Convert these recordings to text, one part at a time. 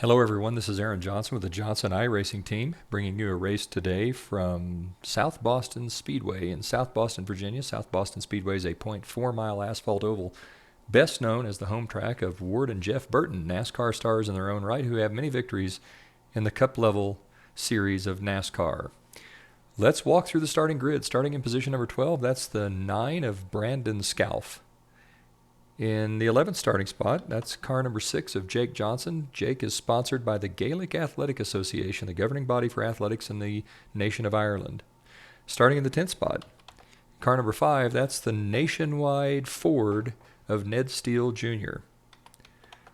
Hello everyone, this is Aaron Johnson with the Johnson iRacing team, bringing you a race today from South Boston Speedway in South Boston, Virginia. South Boston Speedway is a 0.4-mile asphalt oval, best known as the home track of Ward and Jeff Burton, NASCAR stars in their own right who have many victories in the Cup-level series of NASCAR. Let's walk through the starting grid. Starting in position number 12, that's the 9 of Brandon Scalf. In the 11th starting spot, that's car number 6 of Jake Johnson. Jake is sponsored by the Gaelic Athletic Association, the governing body for athletics in the nation of Ireland. Starting in the 10th spot, car number 5, that's the nationwide Ford of Ned Steele Jr.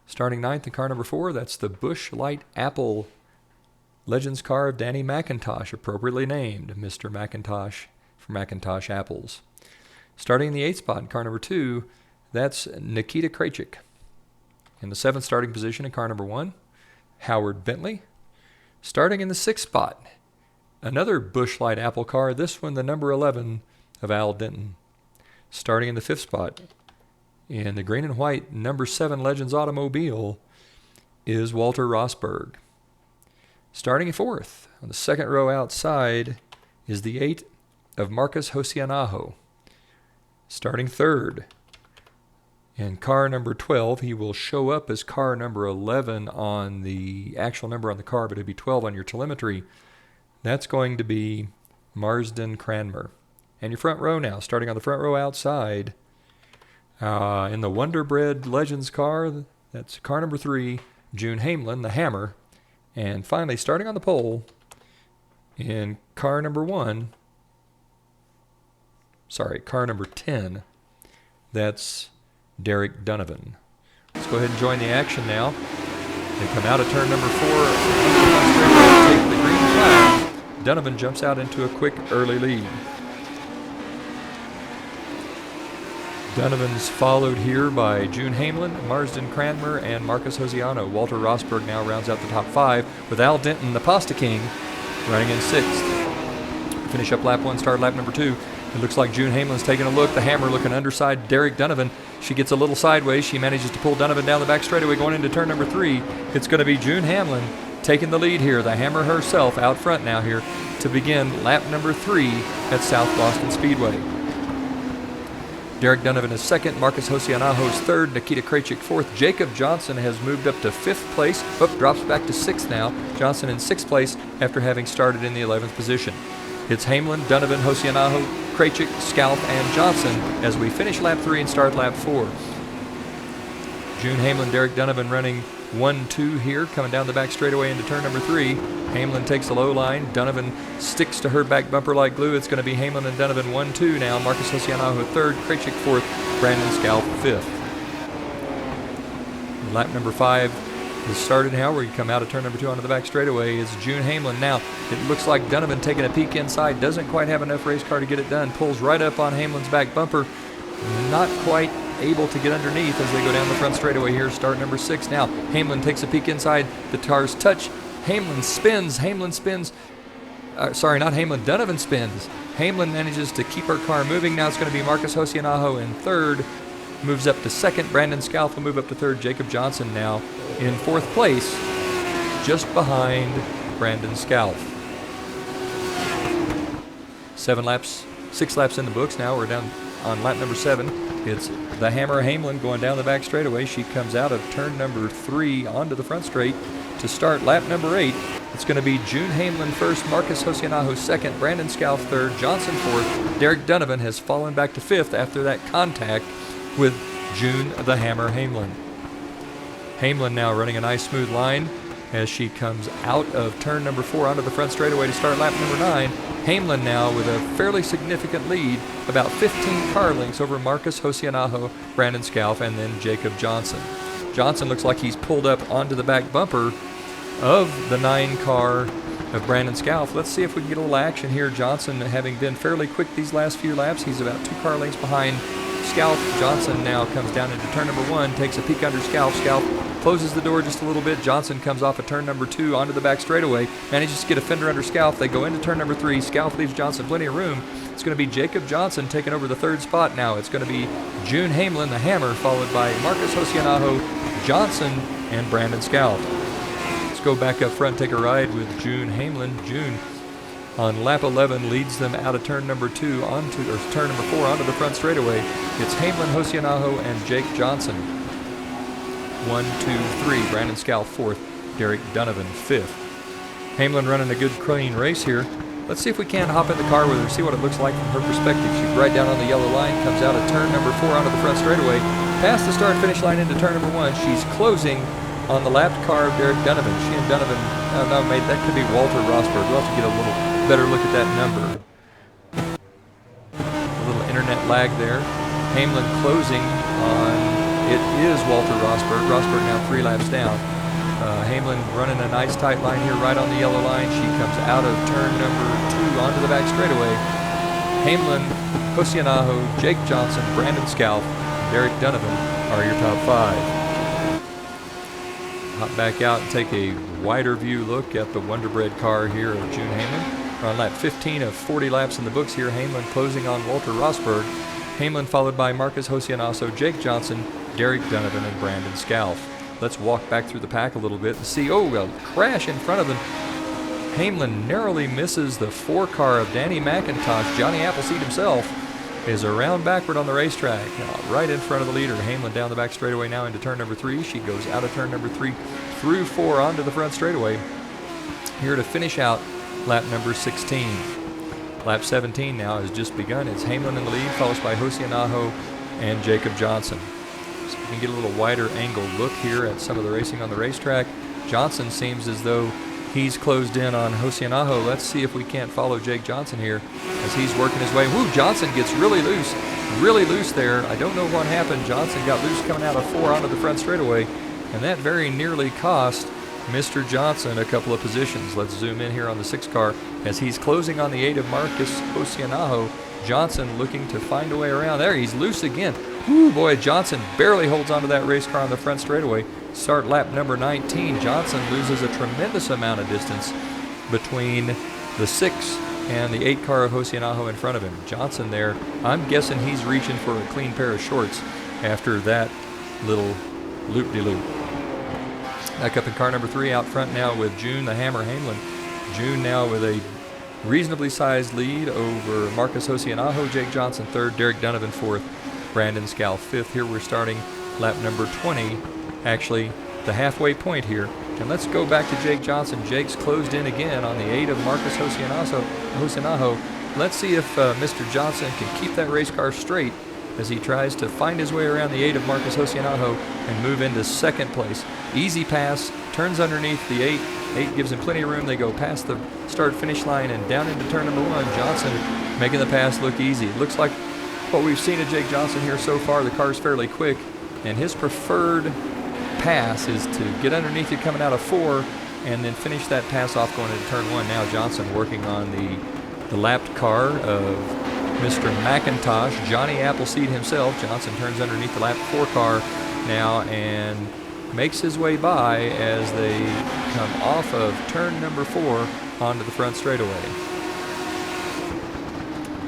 Starting 9th in car number 4, that's the Busch Light Apple Legends car of Danny McIntosh, appropriately named Mr. McIntosh for McIntosh Apples. Starting in the 8th spot in car number 2, that's Nikita Krajcik. In the 7th starting position in car number 1, Howard Bentley. Starting in the 6th spot, another Busch Light Apple car, this one the number 11 of Al Denton. Starting in the 5th spot, in the green and white number 7 Legends automobile, is Walter Rosberg. Starting in 4th, on the second row outside, is the 8 of Marcus Hosianaho. Starting 3rd, in car number 12, he will show up as car number 11 on the actual number on the car, but it'll be 12 on your telemetry. That's going to be Marsden Cranmer. And your front row now, starting on the front row outside, in the Wonder Bread Legends car, that's car number 3, June Hamlin, the Hammer. And finally, starting on the pole, in car number 10, that's Derek Donovan. Let's go ahead and join the action now. They come out of turn number 4, take the green flag. Donovan jumps out into a quick early lead. Donovan's followed here by June Hamlin, Marsden Cranmer, and Marcus Hosiano. Walter Rosberg now rounds out the top 5 with Al Denton, the Pasta King, running in 6th. Finish up lap 1, start lap number 2. It looks like June Hamlin's taking a look. The Hammer looking underside Derek Donovan. She gets a little sideways. She manages to pull Donovan down the back straightaway going into turn number 3. It's going to be June Hamlin taking the lead here. The Hammer herself out front now here to begin lap number 3 at South Boston Speedway. Derek Donovan is 2nd. Marcus Hosianaho's 3rd. Nikita Krajcik 4th. Jacob Johnson has moved up to 5th place. Drops back to 6th now. Johnson in 6th place after having started in the 11th position. It's Hamlin, Donovan, Hosianaho, Krajcik, Scalf, and Johnson as we finish lap 3 and start lap 4. June Hamlin, Derek Donovan running 1-2 here, coming down the back straightaway into turn number 3. Hamlin takes the low line. Donovan sticks to her back bumper like glue. It's going to be Hamlin and Donovan 1-2 now. Marcus Hosianaho 3rd, Krajcik 4th, Brandon Scalf 5th. Lap number 5 has started now, where you come out of turn number 2 onto the back straightaway is June Hamlin. Now, it looks like Donovan taking a peek inside, doesn't quite have enough race car to get it done, pulls right up on Hamlin's back bumper, not quite able to get underneath as they go down the front straightaway here, start number 6. Now, Hamlin takes a peek inside, the cars touch, Donovan spins. Hamlin manages to keep her car moving. Now it's going to be Marcus Hosianaho in 3rd, moves up to 2nd. Brandon Scalf will move up to 3rd. Jacob Johnson now in 4th place, just behind Brandon Scalf. 6 laps in the books now. We're down on lap number 7. It's the Hammer Hamlin going down the back straightaway. She comes out of turn number 3 onto the front straight to start lap number 8. It's going to be June Hamlin 1st, Marcus Hosianaho 2nd, Brandon Scalf 3rd, Johnson 4th. Derek Donovan has fallen back to 5th after that contact with June the Hammer Hamlin. Hamlin now running a nice smooth line as she comes out of turn number 4 onto the front straightaway to start lap number 9. Hamlin now with a fairly significant lead, about 15 car lengths over Marcus Hosianaho, Brandon Scalf, and then Jacob Johnson. Johnson looks like he's pulled up onto the back bumper of the 9 car of Brandon Scalf. Let's see if we can get a little action here. Johnson, having been fairly quick these last few laps, he's about 2 car lengths behind Scalf. Johnson now comes down into turn number 1, takes a peek under Scalf. Scalf closes the door just a little bit. Johnson comes off of turn number 2 onto the back straightaway, manages to get a fender under Scalf. They go into turn number 3. Scalf leaves Johnson plenty of room. It's going to be Jacob Johnson taking over the 3rd spot now. It's going to be June Hamlin, the Hammer, followed by Marcus Hosianaho, Johnson, and Brandon Scalf. go back up front, take a ride with June Hamlin. June on lap 11 leads them out of turn number 2 or turn number 4 onto the front straightaway. It's Hamlin, Hosianaho, and Jake Johnson. 1, 2, 3. Brandon Scow 4th. Derek Donovan 5th. Hamlin running a good clean race here. Let's see if we can hop in the car with her, see what it looks like from her perspective. She's right down on the yellow line, comes out of turn number 4 onto the front straightaway, past the start-finish line into turn number 1. She's closing on the lapped car of Derek Donovan. She and Donovan, no, mate, that could be Walter Rosberg. We'll have to get a little better look at that number. A little internet lag there. Hamlin closing on, it is Walter Rosberg. Rosberg now 3 laps down. Hamlin running a nice tight line here right on the yellow line. She comes out of turn number 2 onto the back straightaway. Hamlin, Hosianaho, Jake Johnson, Brandon Scow, Derek Donovan are your top 5. Hop back out and take a wider view look at the Wonder Bread car here of June Hamlin. We're on lap 15 of 40 laps in the books here. Hamlin closing on Walter Rosberg. Hamlin followed by Marcus Hosianaho, Jake Johnson, Derek Donovan, and Brandon Scow. Let's walk back through the pack a little bit and see, a crash in front of them. Hamlin narrowly misses the 4 car of Danny McIntosh. Johnny Appleseed himself is around backward on the racetrack, right in front of the leader. Hamlin down the back straightaway now into turn number 3. She goes out of turn number 3 through 4 onto the front straightaway. Here to finish out lap number 16. Lap 17 now has just begun. It's Hamlin in the lead, followed by Hosianaho and Jacob Johnson. So we can get a little wider angle look here at some of the racing on the racetrack. Johnson seems as though he's closed in on Hosianaho. Let's see if we can't follow Jake Johnson here as he's working his way. Woo, Johnson gets really loose there. I don't know what happened. Johnson got loose coming out of 4 onto the front straightaway, and that very nearly cost Mr. Johnson a couple of positions. Let's zoom in here on the 6 car as he's closing on the 8 of Marcus Hosianaho. Johnson looking to find a way around there. He's loose again. Woo, boy, Johnson barely holds onto that race car on the front straightaway. Start lap number 19. Johnson loses a tremendous amount of distance between the 6 and the 8 car of Hosianaho in front of him. Johnson there, I'm guessing he's reaching for a clean pair of shorts after that little loop-de-loop. Back up in car number 3 out front now with June the Hammer Hamlin. June now with a reasonably sized lead over Marcus Hosianaho, Jake Johnson 3rd, Derek Donovan 4th, Brandon Scow 5th. Here we're starting lap number 20, actually the halfway point here. And let's go back to Jake Johnson. Jake's closed in again on the 8 of Marcus Hosianaho. Let's see if Mr. Johnson can keep that race car straight as he tries to find his way around the 8 of Marcus Hosianaho and move into 2nd place. Easy pass, turns underneath the 8. 8 gives him plenty of room. They go past the start-finish line and down into turn number 1. Johnson making the pass look easy. It looks like what we've seen of Jake Johnson here so far. The car's fairly quick, and his preferred pass is to get underneath you coming out of 4 and then finish that pass off going into turn 1. Now Johnson working on the lapped car of Mr. McIntosh, Johnny Appleseed himself. Johnson turns underneath the lap 4 car now and makes his way by as they come off of turn number 4 onto the front straightaway.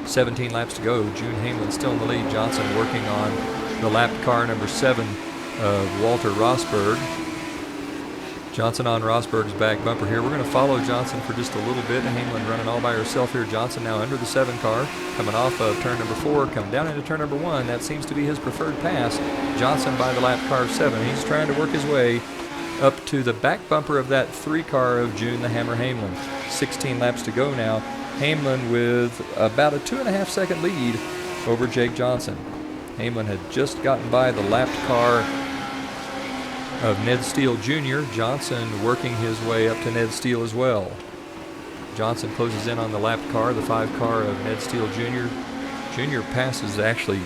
17 laps to go. June Hamlin still in the lead. Johnson working on the lapped car number 7 of Walter Rosberg. Johnson on Rosberg's back bumper here. We're going to follow Johnson for just a little bit. Hamlin running all by herself here. Johnson now under the 7 car, coming off of turn number 4, coming down into turn number 1. That seems to be his preferred pass. Johnson by the lap car of 7. He's trying to work his way up to the back bumper of that 3 car of June the Hammer Hamlin. 16 laps to go now. Hamlin with about a 2.5 second lead over Jake Johnson. Hamlin had just gotten by the lapped car of Ned Steele Jr. Johnson working his way up to Ned Steele as well. Johnson closes in on the lapped car, the 5 car of Ned Steele Jr. Jr. passes, actually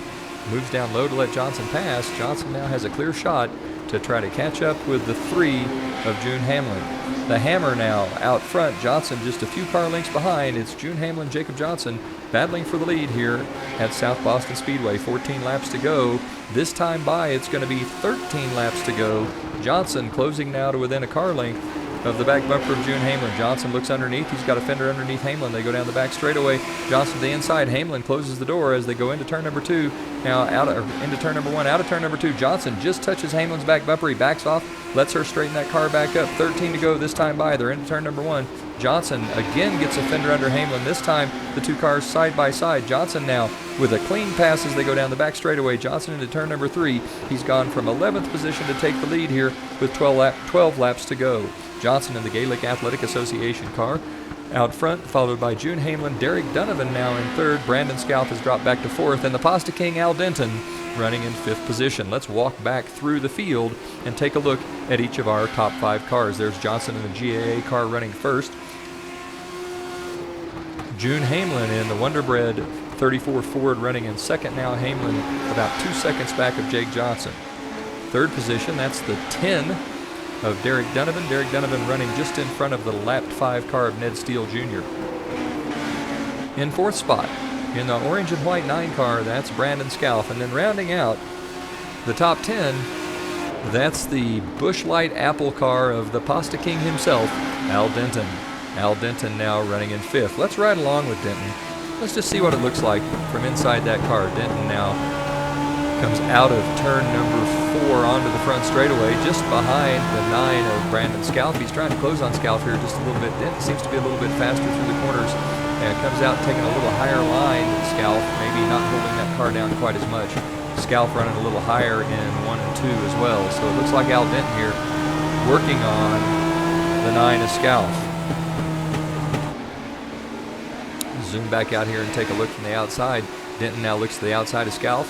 moves down low to let Johnson pass. Johnson now has a clear shot to try to catch up with the 3 of June Hamlin. The Hammer now out front. Johnson just a few car lengths behind. It's June Hamlin, Jacob Johnson battling for the lead here at South Boston Speedway. 14 laps to go. This time by, it's going to be 13 laps to go. Johnson closing now to within a car length of the back bumper of June Hamlin. Johnson looks underneath. He's got a fender underneath Hamlin. They go down the back straightaway. Johnson to the inside. Hamlin closes the door as they go into turn number 2. Now into turn number 1, out of turn number 2. Johnson just touches Hamlin's back bumper. He backs off, lets her straighten that car back up. 13 to go this time by. They're into turn number 1. Johnson again gets a fender under Hamlin. This time the two cars side by side. Johnson now with a clean pass as they go down the back straightaway. Johnson into turn number 3. He's gone from 11th position to take the lead here with 12 laps to go. Johnson in the Gaelic Athletic Association car out front, followed by June Hamlin. Derek Donovan now in 3rd. Brandon Scalf has dropped back to 4th. And the Pasta King Al Denton running in 5th position. Let's walk back through the field and take a look at each of our top 5 cars. There's Johnson in the GAA car running first. June Hamlin in the Wonderbread 34 Ford running in second. Now Hamlin about 2 seconds back of Jake Johnson. 3rd position, that's the 10 of Derek Donovan. Derek Donovan running just in front of the lapped 5 car of Ned Steele Jr. In 4th spot, in the orange and white 9 car, that's Brandon Scalf. And then rounding out the top 10, that's the Busch Light Apple car of the Pasta King himself, Al Denton. Al Denton now running in 5th. Let's ride along with Denton. Let's just see what it looks like from inside that car. Denton now comes out of turn number 4 onto the front straightaway, just behind the 9 of Brandon Scalf. He's trying to close on Scalf here just a little bit. Denton seems to be a little bit faster through the corners. And comes out taking a little higher line than Scalf, maybe not holding that car down quite as much. Scalf running a little higher in 1 and 2 as well. So it looks like Al Denton here working on the 9 of Scalf. Zoom back out here and take a look from the outside. Denton now looks to the outside of Scalf.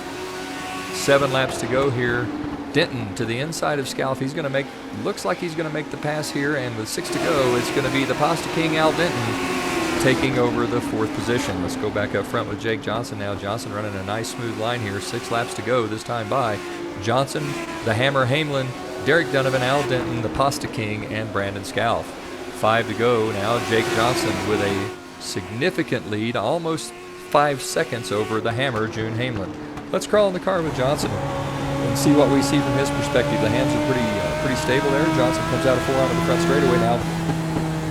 7 laps to go here. Denton to the inside of Scalf. He's going to make, looks like he's going to make the pass here, and with 6 to go, it's going to be the Pasta King Al Denton taking over the 4th position. Let's go back up front with Jake Johnson now. Johnson running a nice smooth line here. 6 laps to go this time by. Johnson, the Hammer Hamlin, Derek Donovan, Al Denton, the Pasta King, and Brandon Scalf. 5 to go now. Jake Johnson with a significant lead, almost 5 seconds over the Hammer, June Hamlin. Let's crawl in the car with Johnson and see what we see from his perspective. The hands are pretty stable there. Johnson comes out of 4 onto the front straightaway now.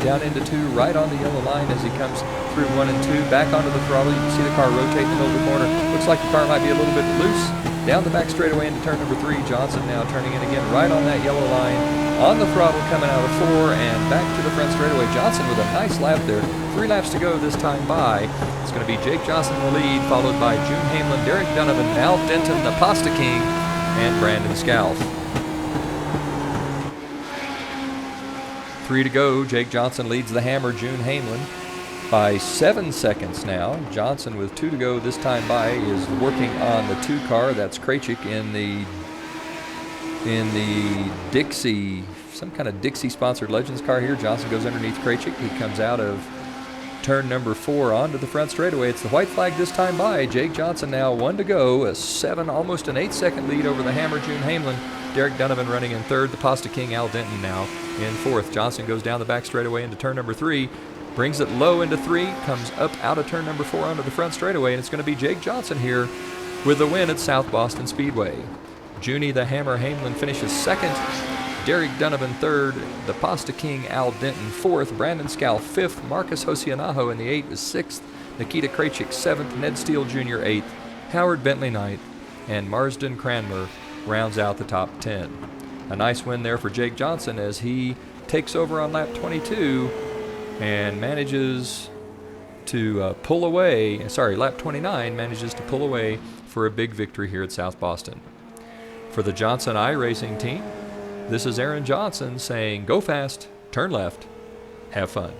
Down into 2, right on the yellow line as he comes through 1 and 2. Back onto the throttle. You can see the car rotate in the middle of the corner. Looks like the car might be a little bit loose. Down the back straightaway into turn number 3. Johnson now turning in again right on that yellow line. On the throttle coming out of 4 and back to the front straightaway. Johnson with a nice lap there. 3 laps to go this time by. It's going to be Jake Johnson in the lead, followed by June Hamlin, Derek Donovan, Al Denton, the Pasta King, and Brandon Scalf. 3 to go. Jake Johnson leads the Hammer, June Hamlin, by 7 seconds now. Johnson with 2 to go this time by is working on the 2 car. That's Krajcik in the Dixie, some kind of Dixie sponsored Legends car here. Johnson goes underneath Krajcik. He comes out of turn number 4 onto the front straightaway. It's the white flag this time by. Jake Johnson now 1 to go, a 7, almost an 8-second lead over the Hammer, June Hamlin. Derek Donovan running in 3rd. The Pasta King Al Denton now in 4th. Johnson goes down the back straightaway into turn number 3. Brings it low into 3, comes up out of turn number 4 onto the front straightaway, and it's going to be Jake Johnson here with the win at South Boston Speedway. Junie the Hammer Hamlin finishes 2nd, Derek Donovan 3rd, the Pasta King Al Denton 4th, Brandon Scalf 5th, Marcus Hosianaho in the 8 is 6th, Nikita Krajcik 7th, Ned Steele Jr. 8th, Howard Bentley 9th, and Marsden Cranmer rounds out the top 10. A nice win there for Jake Johnson as he takes over on lap 22 and manages to pull away, lap 29 manages to pull away for a big victory here at South Boston. For the Johnson iRacing team, this is Aaron Johnson saying, go fast, turn left, have fun.